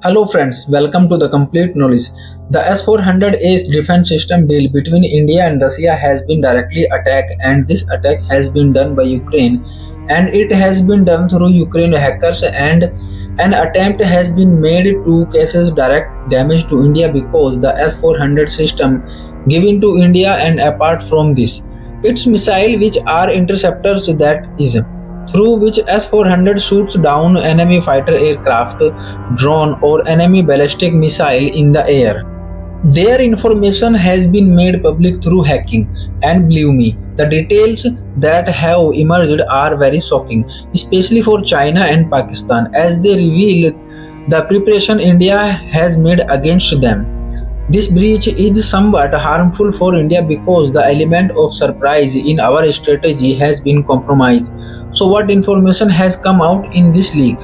Hello friends, welcome to the Complete Knowledge. The S-400A defense system deal between India and Russia has been directly attacked, and this attack has been done by Ukraine, and it has been done through Ukraine hackers, and an attempt has been made to cause direct damage to India because the S-400 system given to India, and apart from this its missile which are interceptors, that is through which S-400 shoots down enemy fighter aircraft, drone or enemy ballistic missile in the air. Their information has been made public through hacking, and believe me, the details that have emerged are very shocking, especially for China and Pakistan, as they reveal the preparation India has made against them. This breach is somewhat harmful for India because the element of surprise in our strategy has been compromised. So, what information has come out in this leak?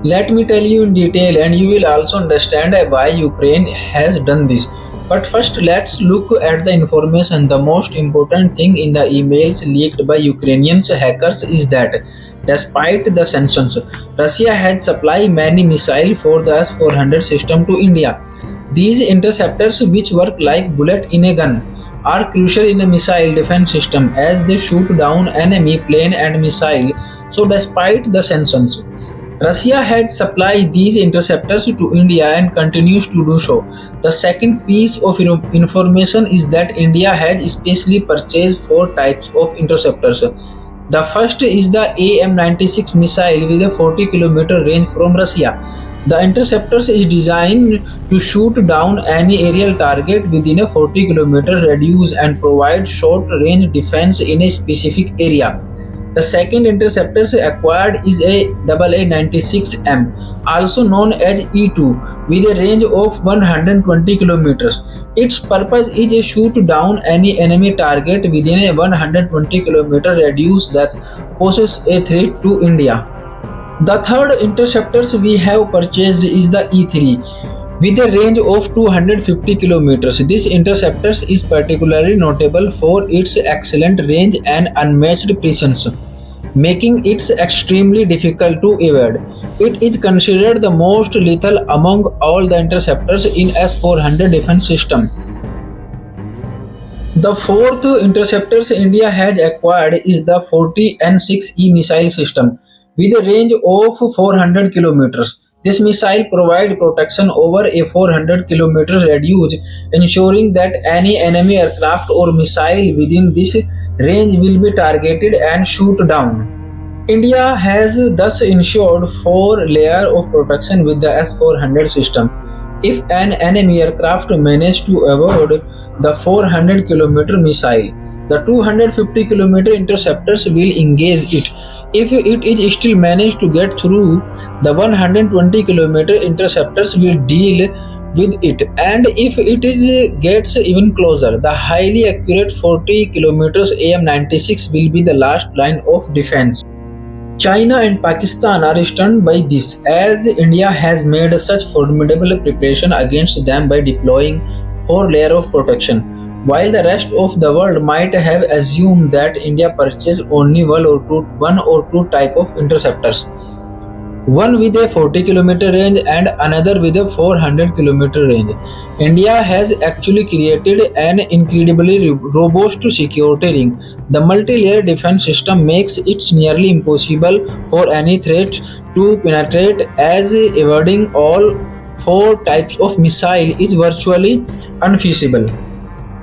Let me tell you in detail, and you will also understand why Ukraine has done this. But first, let's look at the information. The most important thing in the emails leaked by Ukrainian hackers is that despite the sanctions, Russia has supplied many missiles for the S-400 system to India. These interceptors, which work like bullet in a gun, are crucial in a missile defense system as they shoot down enemy plane and missile. So, despite the sanctions, Russia has supplied these interceptors to India and continues to do so. The second piece of information is that India has specially purchased four types of interceptors. The first is the AM-96 missile with a 40-kilometer range from Russia. The interceptors is designed to shoot down any aerial target within a 40-kilometer radius and provide short-range defense in a specific area. The second interceptor acquired is a AA-96M, also known as E-2, with a range of 120 kilometers. Its purpose is to shoot down any enemy target within a 120 kilometer radius that poses a threat to India. The third interceptor we have purchased is the E-3 with a range of 250 kilometers. This interceptor is particularly notable for its excellent range and unmatched precision, making it extremely difficult to evade. It is considered the most lethal among all the interceptors in S-400 defense system. The fourth interceptor India has acquired is the 40N6E missile system with a range of 400 kilometers. This missile provides protection over a 400 kilometer radius, ensuring that any enemy aircraft or missile within this range will be targeted and shoot down. India has thus ensured four layers of protection with the S-400 system. If an enemy aircraft manages to avoid the 400 kilometer missile, the 250 kilometer interceptors will engage it. If it is still managed to get through, the 120 kilometer interceptors will deal with it, and if it is gets even closer, the highly accurate 40 kilometers AM-96 will be the last line of defense. China and Pakistan are stunned by this, as India has made such formidable preparation against them by deploying four layers of protection, while the rest of the world might have assumed that India purchased only one or two type of interceptors, one with a 40-kilometer range and another with a 400-kilometer range. India has actually created an incredibly robust security ring. The multi-layer defense system makes it nearly impossible for any threat to penetrate, as evading all four types of missile is virtually unfeasible.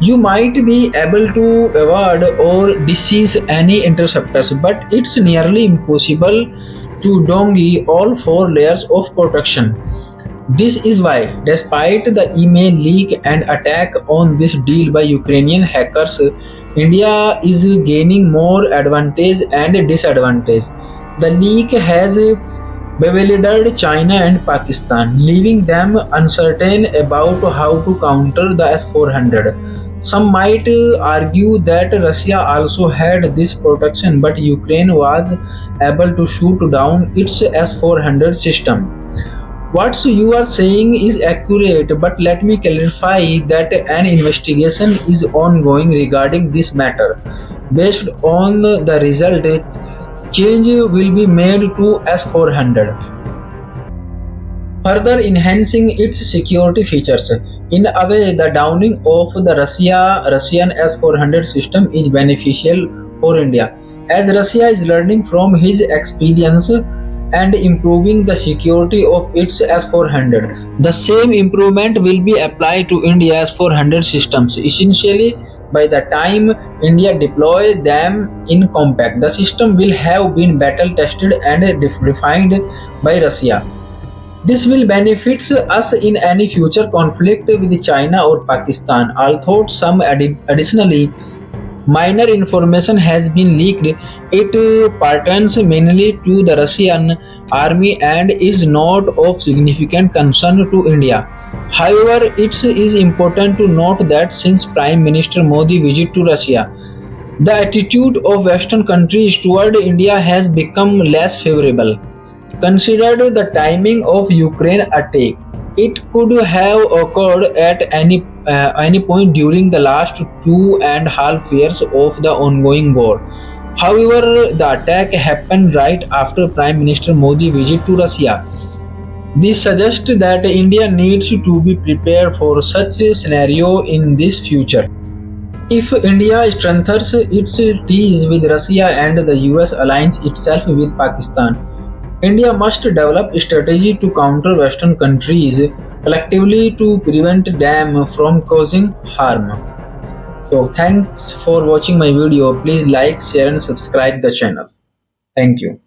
You might be able to avoid or disease any interceptors, but it's nearly impossible to dodge all four layers of protection. This is why, despite the email leak and attack on this deal by Ukrainian hackers, India is gaining more advantage and disadvantage. The leak has bewildered China and Pakistan, leaving them uncertain about how to counter the S-400. Some might argue that Russia also had this protection, but Ukraine was able to shoot down its S-400 system. What you are saying is accurate, but let me clarify that an investigation is ongoing regarding this matter. Based on the result, change will be made to S-400. further enhancing its security features. In a way, the downing of the Russian S-400 system is beneficial for India, as Russia is learning from his experience and improving the security of its S-400. The same improvement will be applied to India's 400 systems. Essentially, by the time India deploy them in compact, the system will have been battle tested and refined by Russia. This will benefit us in any future conflict with China or Pakistan. Although some additionally minor information has been leaked, it pertains mainly to the Russian army and is not of significant concern to India. However, it is important to note that since Prime Minister Modi visit to Russia, the attitude of Western countries toward India has become less favorable. Considered the timing of Ukraine attack, it could have occurred at any point during the last 2.5 years of the ongoing war. However, the attack happened right after Prime Minister Modi visit to Russia. This suggests that India needs to be prepared for such a scenario in this future. If India strengthens its ties with Russia and the US aligns itself with Pakistan, India must develop a strategy to counter Western countries collectively to prevent them from causing harm. So thanks for watching my video. Please like, share and subscribe the channel. Thank you.